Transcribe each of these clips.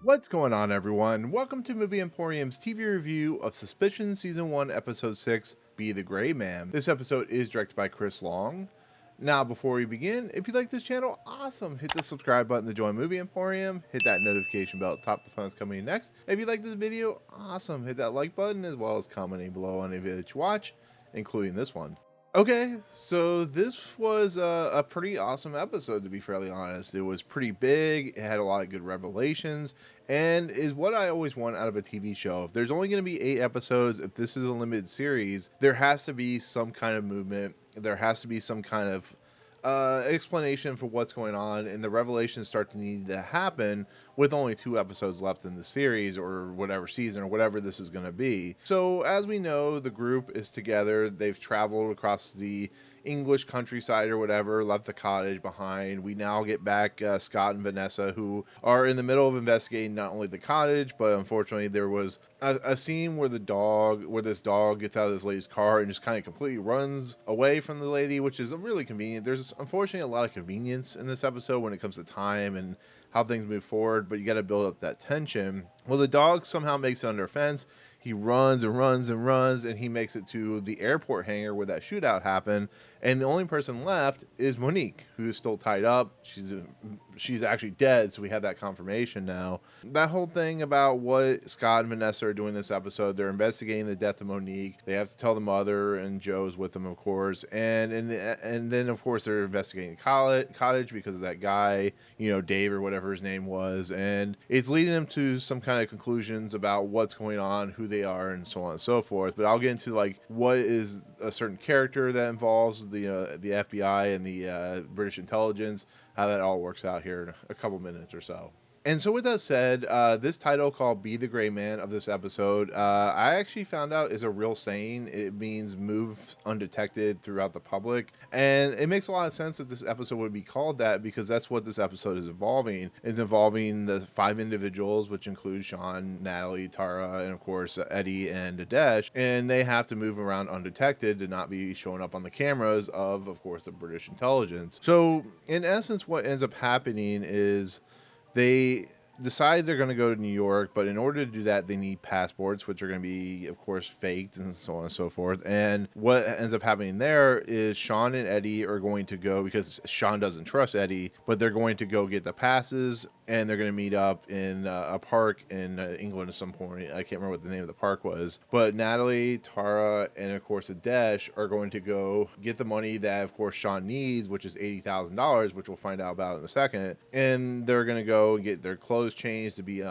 What's going on, everyone? Welcome to Movie Emporium's TV review of Suspicion Season 1, Episode 6, Be the Gray Man. This episode is directed by Chris Long. Now, before we begin, if you like this channel, awesome! Hit the subscribe button to join Movie Emporium, hit that notification bell at the top to find what's coming next. If you like this video, awesome! Hit that like button as well as commenting below on any video that you watch, including this one. Okay, so this was a pretty awesome episode, to be fairly honest. It was pretty big, it had a lot of good revelations, and is what I always want out of a TV show. If there's only going to be 8 episodes, if this is a limited series, there has to be some kind of movement, there has to be some kind of explanation for what's going on, and the revelations start to need to happen with only 2 episodes left in the series or whatever season or whatever this is going to be. So as we know, the group is together. They've traveled across the English countryside or whatever, left the cottage behind. We now get back Scott and Vanessa, who are in the middle of investigating not only the cottage, but unfortunately there was a scene where this dog gets out of this lady's car and just kind of completely runs away from the lady, which is really convenient. There's unfortunately a lot of convenience in this episode when it comes to time and how things move forward, but you got to build up that tension. Well, the dog somehow makes it under a fence. He runs and runs and runs, and he makes it to the airport hangar where that shootout happened. And the only person left is Monique, who is still tied up. She's actually dead, so we have that confirmation now. That whole thing about what Scott and Vanessa are doing this episode, they're investigating the death of Monique. They have to tell the mother, and Joe's with them, of course. And then, of course, they're investigating cottage because of that guy, Dave or whatever his name was. And it's leading them to some kind of conclusions about what's going on, who they are, and so on and so forth. But I'll get into what is a certain character that involves the FBI and the British intelligence, how that all works out here in a couple minutes or so. And so with that said, this title called Be the Gray Man of this episode, I actually found out is a real saying. It means move undetected throughout the public. And it makes a lot of sense that this episode would be called that, because that's what this episode is involving. It's involving the 5 individuals, which include Sean, Natalie, Tara, and of course Eddie and Adesh. And they have to move around undetected to not be showing up on the cameras of course, the British intelligence. So in essence, what ends up happening is they decide they're going to go to New York, but in order to do that, they need passports, which are going to be, of course, faked and so on and so forth. And what ends up happening there is Sean and Eddie are going to go, because Sean doesn't trust Eddie, but they're going to go get the passes, and they're going to meet up in a park in England at some point. I can't remember what the name of the park was. But Natalie, Tara, and of course Adesh are going to go get the money that, of course, Sean needs, which is $80,000, which we'll find out about in a second. And they're going to go and get their clothes changed to be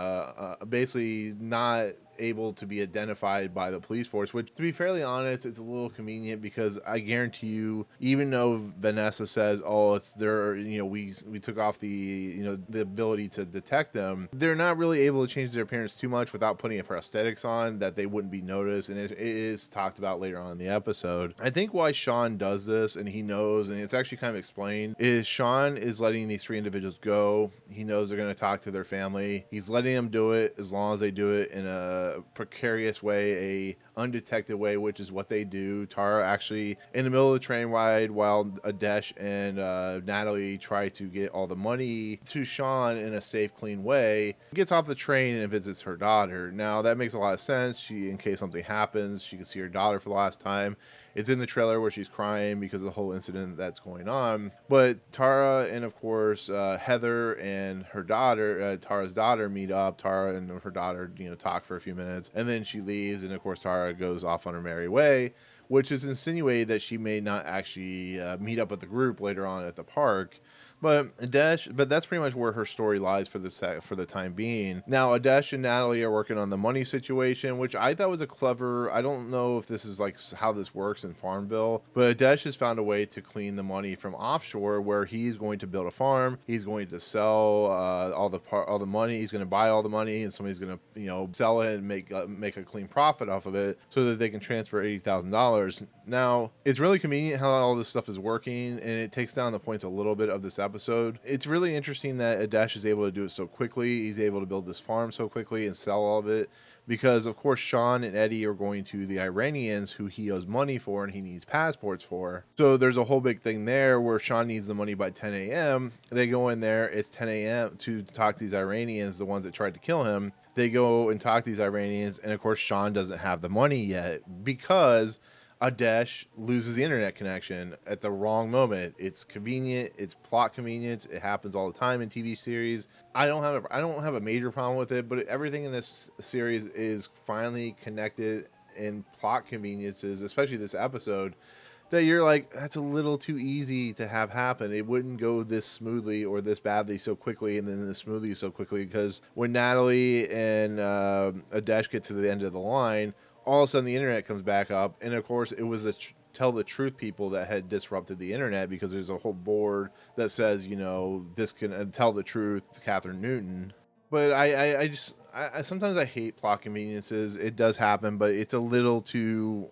basically not able to be identified by the police force, which, to be fairly honest, it's a little convenient, because I guarantee you, even though Vanessa says, oh, it's their, we took off the ability to detect them, they're not really able to change their appearance too much without putting a prosthetics on that they wouldn't be noticed. And it is talked about later on in the episode. I think why Sean does this, and he knows, and it's actually kind of explained, is Sean is letting these 3 individuals go. He knows they're going to talk to their family. He's letting them do it as long as they do it in a precarious way, a undetected way, which is what they do. Tara actually, in the middle of the train ride, while Adesh and Natalie try to get all the money to Sean in a safe, clean way, gets off the train and visits her daughter. Now, that makes a lot of sense. In case something happens, she can see her daughter for the last time. It's in the trailer where she's crying because of the whole incident that's going on. But Tara and, of course, Heather and her daughter, Tara's daughter, meet up. Tara and her daughter, talk for a few minutes. And then she leaves. And, of course, Tara goes off on her merry way, which is insinuated that she may not actually meet up with the group later on at the park. But that's pretty much where her story lies for the time being. Now, Adesh and Natalie are working on the money situation, which I thought was a clever. I don't know if this is like how this works in Farmville, but Adesh has found a way to clean the money from offshore, where he's going to build a farm. He's going to sell all the money. He's going to buy all the money, and somebody's going to sell it and make a clean profit off of it, so that they can transfer $80,000. Now, it's really convenient how all this stuff is working, and it takes down the points a little bit of this episode. episode. It's really interesting that Adesh is able to do it so quickly. He's able to build this farm so quickly and sell all of it because, of course, Sean and Eddie are going to the Iranians who he owes money for and he needs passports for. So there's a whole big thing there where Sean needs the money by 10 a.m. They go in there, it's 10 a.m. to talk to these Iranians, the ones that tried to kill him. They go and talk to these Iranians, and of course, Sean doesn't have the money yet because Adesh loses the internet connection at the wrong moment. It's convenient. It's plot convenience. It happens all the time in TV series. I don't have a major problem with it, but everything in this series is finally connected in plot conveniences, especially this episode, that you're like, that's a little too easy to have happen. It wouldn't go this smoothly or this badly so quickly and then this smoothly so quickly, because when Natalie and Adesh get to the end of the line, all of a sudden the internet comes back up. And of course, it was the Tell the Truth people that had disrupted the internet, because there's a whole board that says, this can tell the truth to Kathrine Newton. But I sometimes I hate plot conveniences. It does happen, but it's a little too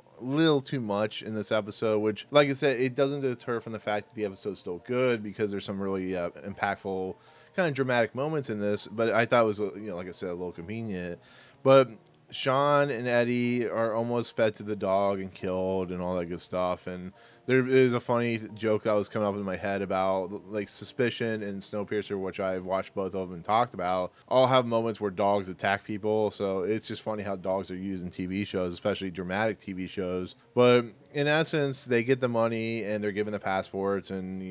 much in this episode, which, like I said, it doesn't deter from the fact that the episode's still good, because there's some really impactful kind of dramatic moments in this. But I thought it was, like I said, a little convenient. But Sean and Eddie are almost fed to the dog and killed and all that good stuff. And there is a funny joke that was coming up in my head about like Suspicion and Snowpiercer, which I've watched both of them and talked about, all have moments where dogs attack people. So it's just funny how dogs are used in TV shows, especially dramatic TV shows. But in essence, they get the money and they're given the passports and,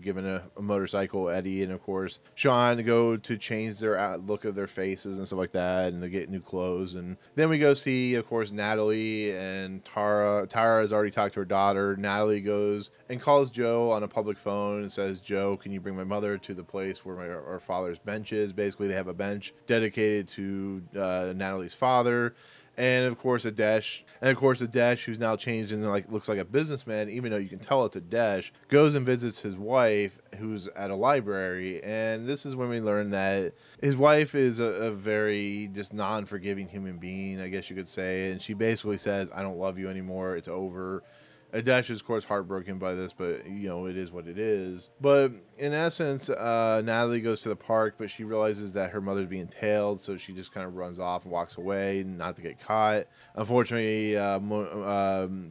given a motorcycle, Eddie and, of course, Sean, to go to change their look of their faces and stuff like that, and they get new clothes. And then we go see, of course, Natalie and Tara. Tara has already talked to her daughter. Natalie goes and calls Joe on a public phone and says, Joe, can you bring my mother to the place where our father's bench is? Basically, they have a bench dedicated to Natalie's father. And of course, Adesh, who's now changed and looks like a businessman, even though you can tell it's Adesh, goes and visits his wife, who's at a library. And this is when we learn that his wife is a very just non-forgiving human being, I guess you could say. And she basically says, I don't love you anymore. It's over. Adesh is, of course, heartbroken by this, but, it is what it is. But in essence, Natalie goes to the park, but she realizes that her mother's being tailed, so she just kind of runs off and walks away, not to get caught. Unfortunately,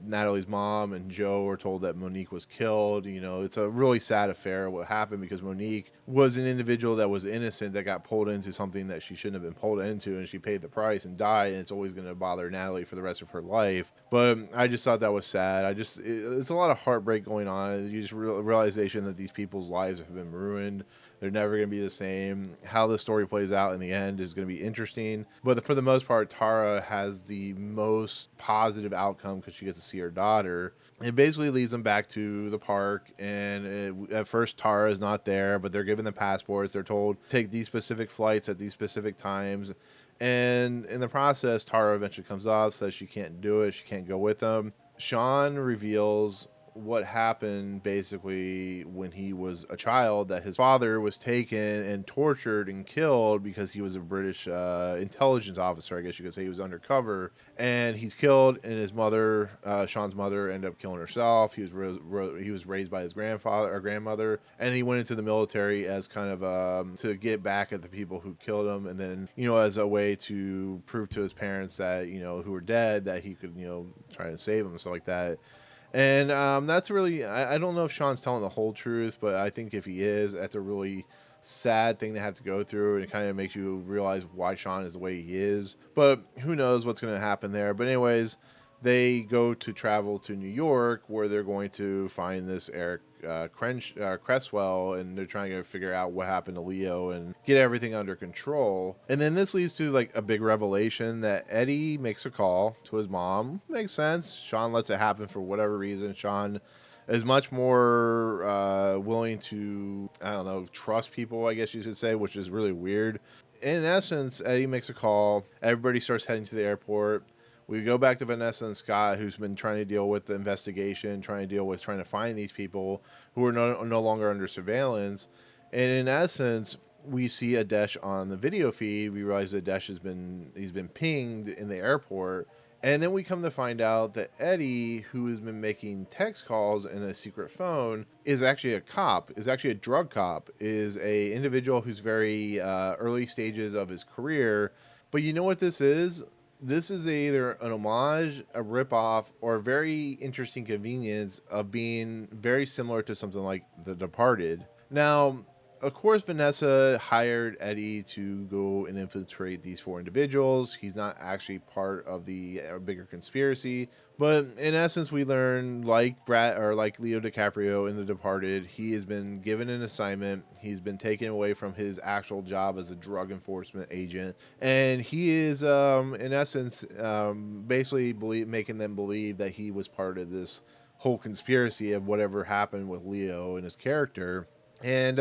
Natalie's mom and Joe are told that Monique was killed. It's a really sad affair what happened, because Monique was an individual that was innocent, that got pulled into something that she shouldn't have been pulled into, and she paid the price and died, and it's always going to bother Natalie for the rest of her life. But I just thought that was sad. It's a lot of heartbreak going on. You just realization that these people's lives have been ruined. They're never going to be the same. How the story plays out in the end is going to be interesting. But for the most part, Tara has the most positive outcome because she gets to see her daughter. It basically leads them back to the park. And at first, Tara is not there, but they're given the passports. They're told take these specific flights at these specific times. And in the process, Tara eventually comes off, says she can't do it. She can't go with them. Sean reveals what happened basically when he was a child, that his father was taken and tortured and killed because he was a British intelligence officer, I guess you could say. He was undercover, and he's killed, and his mother, Sean's mother, ended up killing herself. He was raised by his grandmother, and he went into the military as kind of to get back at the people who killed him, and then as a way to prove to his parents that who were dead, that he could try to save them and stuff like that. And that's really, I don't know if Sean's telling the whole truth, but I think if he is, that's a really sad thing to have to go through, and it kind of makes you realize why Sean is the way he is. But who knows what's going to happen there. But anyways, they go to travel to New York, where they're going to find this Eric Cresswell, and they're trying to figure out what happened to Leo and get everything under control. And then this leads to a big revelation that Eddie makes a call to his mom. Makes sense. Sean lets it happen for whatever reason. Sean is much more willing to, trust people, I guess you should say, which is really weird. In essence, Eddie makes a call. Everybody starts heading to the airport. We go back to Vanessa and Scott, who's been trying to deal with the investigation, trying to find these people who are no longer under surveillance. And in essence, we see Adesh on the video feed. We realize Adesh he's been pinged in the airport, And then we come to find out that Eddie, who has been making text calls in a secret phone, is actually a cop, is actually a drug cop, is a individual who's very early stages of his career. But you know what this is? This is either an homage, a ripoff, or a very interesting convenience of being very similar to something like The Departed. Now, of course, Vanessa hired Eddie to go and infiltrate these four individuals. He's not actually part of the bigger conspiracy, but in essence, we learn, like Brad or like Leo DiCaprio in The Departed, he has been given an assignment. He's been taken away from his actual job as a drug enforcement agent, and he is, in essence, basically making them believe that he was part of this whole conspiracy of whatever happened with Leo and his character. And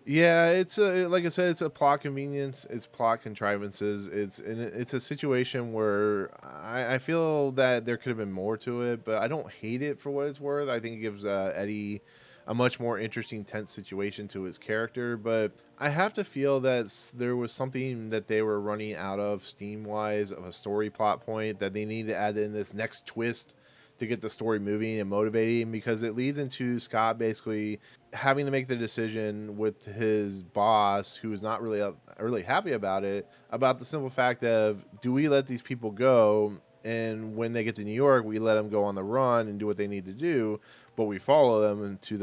yeah, it's like I said, it's a plot convenience, it's plot contrivances, it's a situation where I feel that there could have been more to it, but I don't hate it for what it's worth. I think it gives Eddie a much more interesting, tense situation to his character, but I have to feel that there was something that they were running out of steam wise of a story plot point that they need to add in this next twist to get the story moving and motivating, because it leads into Scott basically having to make the decision with his boss, who is not really happy about it, about the simple fact of, do we let these people go, and when they get to New York, we let them go on the run and do what they need to do, but we follow them and to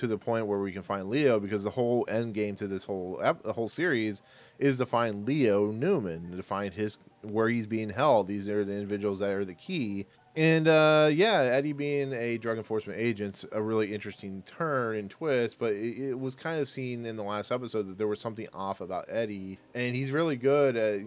the point where we can find Leo, because the whole end game to this the whole series is to find Leo Newman, to find where he's being held. These are the individuals that are the key. And yeah, Eddie being a drug enforcement agent's a really interesting turn and twist, but it was kind of seen in the last episode that there was something off about Eddie, and he's really good at,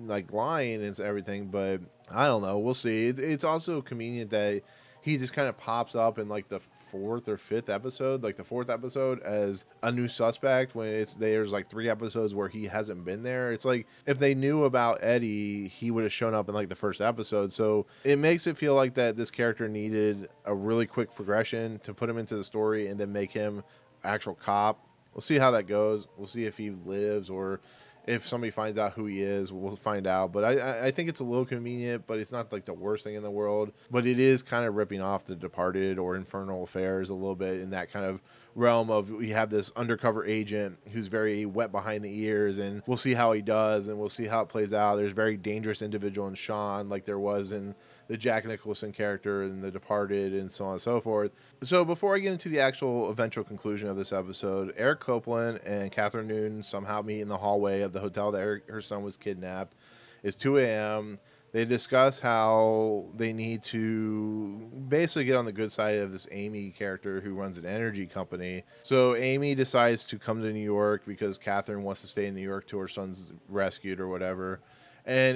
like lying and everything, but I don't know, we'll see. It's also convenient that he just kind of pops up in like the fourth or fifth episode, like the fourth episode, as a new suspect, when there's like 3 episodes where he hasn't been there. It's like if they knew about Eddie, he would have shown up in like the first episode. So it makes it feel like that this character needed a really quick progression to put him into the story and then make him actual cop. We'll see how that goes. We'll see if he lives, or if somebody finds out who he is, we'll find out. But I think it's a little convenient, but it's not like the worst thing in the world. But it is kind of ripping off The Departed or Infernal Affairs a little bit, in that kind of realm of, we have this undercover agent who's very wet behind the ears, and we'll see how he does, and we'll see how it plays out. There's a very dangerous individual in Sean, like there was in the Jack Nicholson character in The Departed, and so on and so forth. So before I get into the actual eventual conclusion of this episode, Eric Copeland and Kathrine Newton somehow meet in the hallway of the hotel that her son was kidnapped. It's 2 a.m. They discuss how they need to basically get on the good side of this Amy character who runs an energy company. So Amy decides to come to New York because Kathrine wants to stay in New York till her son's rescued or whatever. And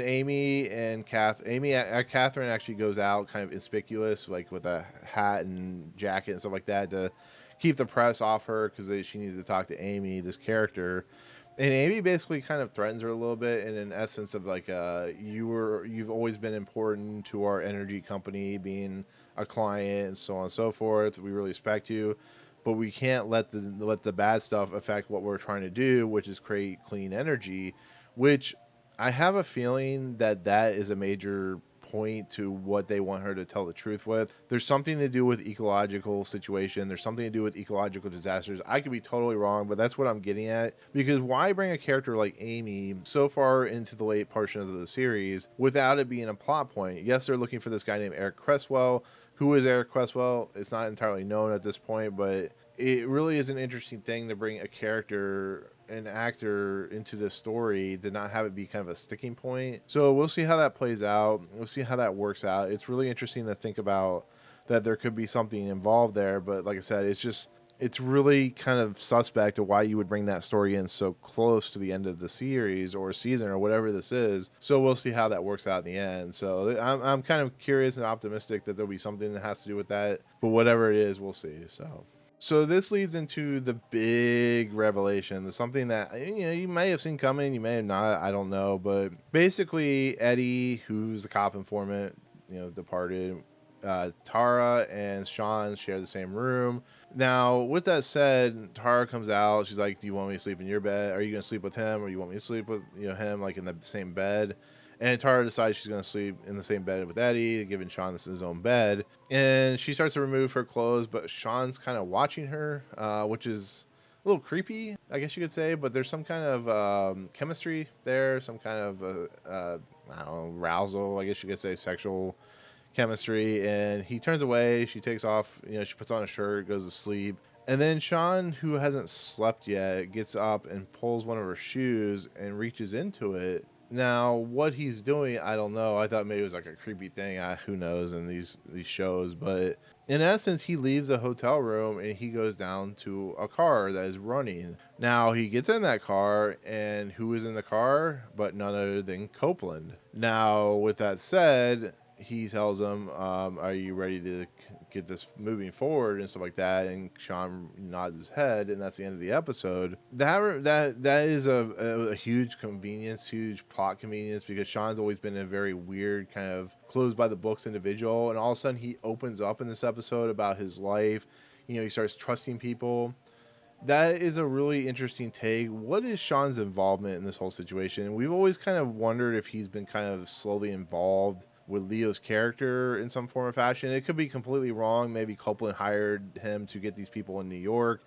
Kathrine actually goes out kind of inconspicuous, like with a hat and jacket and stuff like that, to keep the press off her, because she needs to talk to Amy, this character. And Amy basically kind of threatens her a little bit, in an essence of like, you've always been important to our energy company, being a client and so on and so forth. We really respect you, but we can't let the bad stuff affect what we're trying to do, which is create clean energy, which I have a feeling that is a major point to what they want her to tell the truth with. There's something to do with ecological situation. There's something to do with ecological disasters. I could be totally wrong, but that's what I'm getting at. Because why bring a character like Amy so far into the late portions of the series without it being a plot point? Yes, they're looking for this guy named Eric Cresswell. Who is Eric Cresswell? It's not entirely known at this point, but it really is an interesting thing to bring a character, an actor, into this story, to not have it be kind of a sticking point. So we'll see how that plays out. We'll see how that works out. It's really interesting to think about that there could be something involved there, but like I said, it's really kind of suspect of why you would bring that story in so close to the end of the series or season or whatever this is. So we'll see how that works out in the end. So I'm kind of curious and optimistic that there'll be something that has to do with that, but whatever it is, we'll see. So this leads into the big revelation, something that you may have seen coming, you may have not, I don't know, but basically Eddie, who's the cop informant, departed. Tara and Sean share the same room. Now, with that said, Tara comes out. She's like, "Do you want me to sleep in your bed? Are you going to sleep with him, or you want me to sleep with him, like in the same bed?" And Tara decides she's going to sleep in the same bed with Eddie, giving Sean his own bed. And she starts to remove her clothes, but Sean's kind of watching her, which is a little creepy, I guess you could say. But there's some kind of chemistry there, some kind of, I don't know, arousal, I guess you could say, sexual chemistry. And he turns away. She takes off, she puts on a shirt, goes to sleep. And then Sean, who hasn't slept yet, gets up and pulls one of her shoes and reaches into it. Now, what he's doing, I don't know. I thought maybe it was like a creepy thing. Who knows in these shows. But in essence, he leaves the hotel room and he goes down to a car that is running. Now, he gets in that car, and who is in the car but none other than Copeland. Now, with that said, he tells him, are you ready to get this moving forward and stuff like that? And Sean nods his head, and that's the end of the episode. That is a huge convenience, huge plot convenience, because Sean's always been a very weird kind of closed by the books individual, and all of a sudden he opens up in this episode about his life. He starts trusting people. That is a really interesting take. What is Sean's involvement in this whole situation? We've always kind of wondered if he's been kind of slowly involved with Leo's character in some form or fashion. It could be completely wrong. Maybe Copeland hired him to get these people in New York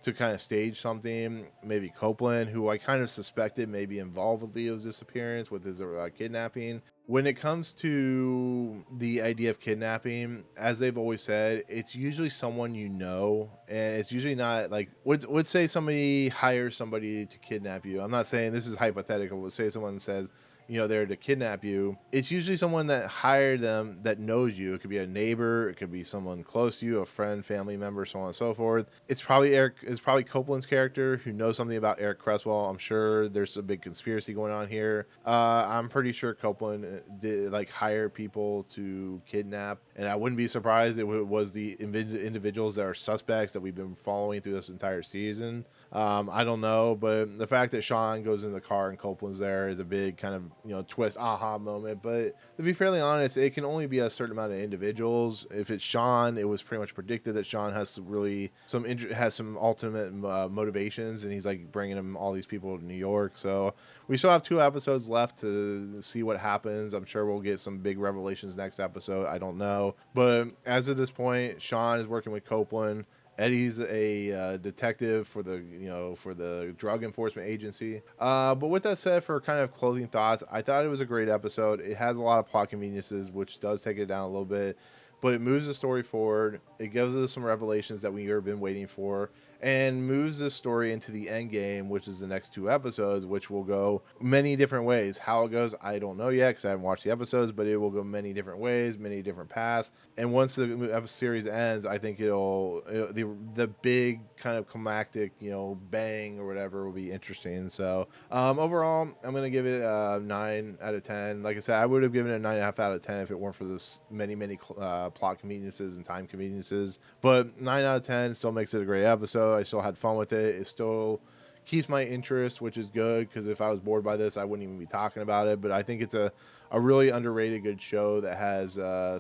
to kind of stage something. Maybe Copeland, who I kind of suspected may be involved with Leo's disappearance, with his kidnapping. When it comes to the idea of kidnapping, as they've always said, it's usually someone and it's usually not like, would say somebody hires somebody to kidnap you. I'm not saying this is hypothetical. Would say someone says, there to kidnap you. It's usually someone that hired them that knows you. It could be a neighbor. It could be someone close to you, a friend, family member, so on and so forth. It's probably Copeland's character who knows something about Eric Cresswell. I'm sure there's a big conspiracy going on here. I'm pretty sure Copeland did hire people to kidnap, and I wouldn't be surprised if it was the individuals that are suspects that we've been following through this entire season. I don't know, but the fact that Sean goes in the car and Copeland's there is a big kind of twist, aha moment. But to be fairly honest, it can only be a certain amount of individuals. If it's Sean, it was pretty much predicted that Sean has some ultimate motivations, and he's bringing him all these people to New York. So we still have 2 episodes left to see what happens. I'm sure we'll get some big revelations next episode. I don't know, but as of this point, Sean is working with Copeland. Eddie's a detective for the Drug Enforcement Agency. But with that said, for kind of closing thoughts, I thought it was a great episode. It has a lot of plot conveniences, which does take it down a little bit, but it moves the story forward. It gives us some revelations that we've been waiting for, and moves this story into the end game, which is the next 2 episodes, which will go many different ways. How it goes, I don't know yet, because I haven't watched the episodes, but it will go many different ways, many different paths. And once the series ends, I think the big kind of climactic, bang or whatever will be interesting. So overall, I'm going to give it a 9 out of 10. Like I said, I would have given it a 9.5 out of 10 if it weren't for this many plot conveniences and time conveniences. But 9 out of 10 still makes it a great episode. I still had fun with it. It still keeps my interest, which is good, because if I was bored by this, I wouldn't even be talking about it. But I think it's a really underrated good show that has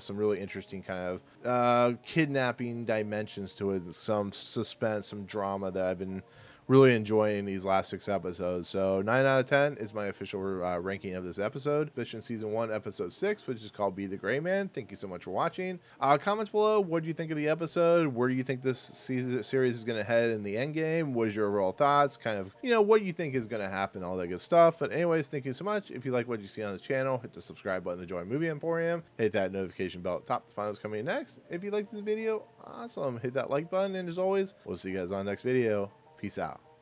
some really interesting kind of kidnapping dimensions to it, some suspense, some drama that I've been really enjoying these last 6 episodes. So 9 out of 10 is my official ranking of this episode. Suspicion Season 1, Episode 6, which is called Be the Gray Man. Thank you so much for watching. Comments below, what do you think of the episode? Where do you think this series is going to head in the end game? What is your overall thoughts? Kind of, what do you think is going to happen? All that good stuff. But anyways, thank you so much. If you like what you see on this channel, hit the subscribe button to join Movie Emporium. Hit that notification bell at the top to find what's coming in next. If you liked this video, awesome. Hit that like button. And as always, we'll see you guys on the next video. Peace out.